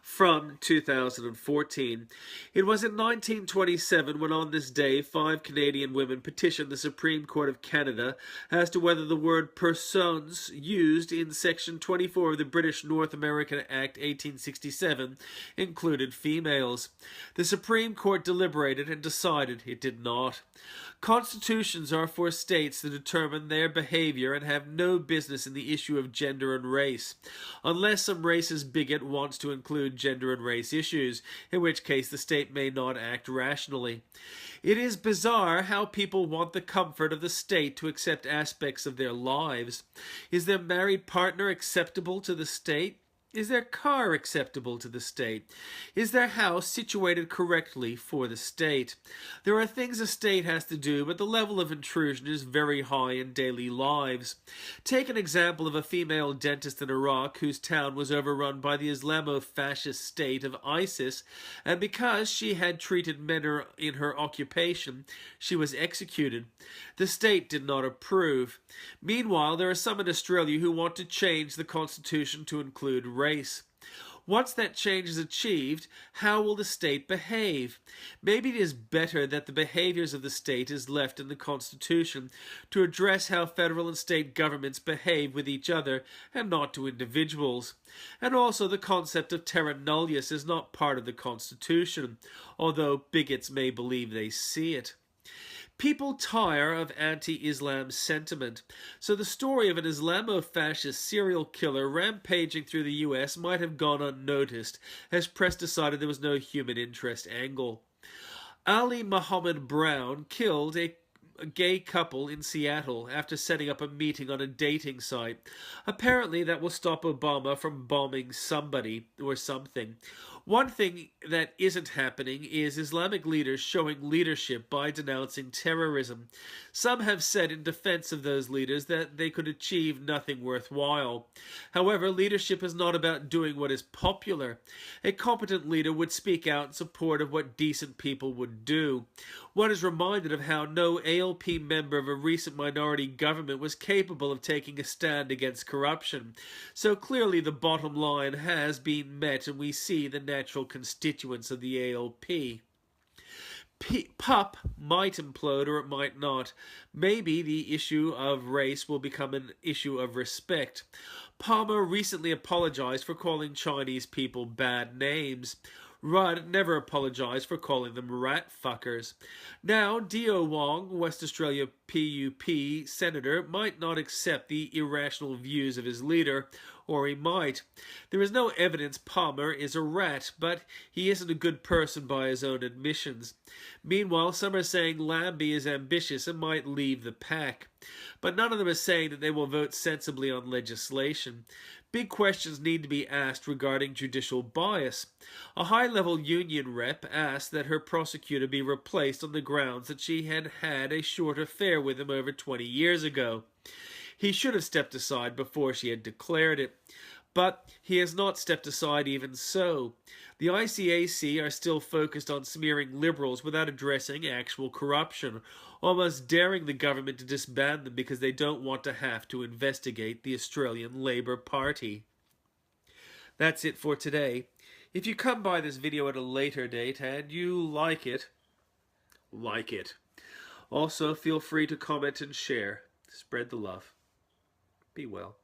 from 2014. It was in 1927 when on this day 5 Canadian women petitioned the Supreme Court of Canada as to whether the word persons used in Section 24 of the British North American Act 1867 included females. The Supreme Court deliberated and decided it did not. Constitutions are for states to determine their behaviour and have no business in the issue of gender and race, unless some racist bigot wants to include gender and race issues, in which case the state may not act rationally. It is bizarre how people want the comfort of the state to accept aspects of their lives. Is their married partner acceptable to the state? Is their car acceptable to the state? Is their house situated correctly for the state? There are things a state has to do, but the level of intrusion is very high in daily lives. Take an example of a female dentist in Iraq whose town was overrun by the Islamo Fascist state of ISIS, and because she had treated men in her occupation, she was executed. The state did not approve. Meanwhile, there are some in Australia who want to change the constitution to include race. Once that change is achieved, how will the state behave? Maybe it is better that the behaviours of the state is left in the Constitution to address how federal and state governments behave with each other and not to individuals. And also the concept of Terra Nullius is not part of the Constitution, although bigots may believe they see it. People tire of anti-Islam sentiment, so the story of an Islamo-fascist serial killer rampaging through the US might have gone unnoticed, as press decided there was no human interest angle. Ali Muhammad Brown killed a gay couple in Seattle after setting up a meeting on a dating site. Apparently that will stop Obama from bombing somebody or something. One thing that isn't happening is Islamic leaders showing leadership by denouncing terrorism. Some have said in defense of those leaders that they could achieve nothing worthwhile. However, leadership is not about doing what is popular. A competent leader would speak out in support of what decent people would do. One is reminded of how no ALP member of a recent minority government was capable of taking a stand against corruption. So clearly the bottom line has been met, and we see the natural constituents of the ALP. PUP might implode or it might not. Maybe the issue of race will become an issue of respect. Palmer recently apologized for calling Chinese people bad names. Rudd never apologized for calling them rat fuckers. Now, Dio Wong, West Australia PUP senator, might not accept the irrational views of his leader, or he might. There is no evidence Palmer is a rat, but he isn't a good person by his own admissions. Meanwhile, some are saying Lambie is ambitious and might leave the pack. But none of them are saying that they will vote sensibly on legislation. Big questions need to be asked regarding judicial bias. A high-level union rep asked that her prosecutor be replaced on the grounds that she had had a short affair with him over 20 years ago. He should have stepped aside before she had declared it. But he has not stepped aside even so. The ICAC are still focused on smearing liberals without addressing actual corruption, almost daring the government to disband them because they don't want to have to investigate the Australian Labor Party. That's it for today. If you come by this video at a later date and you like it. Also, feel free to comment and share. Spread the love. Be well.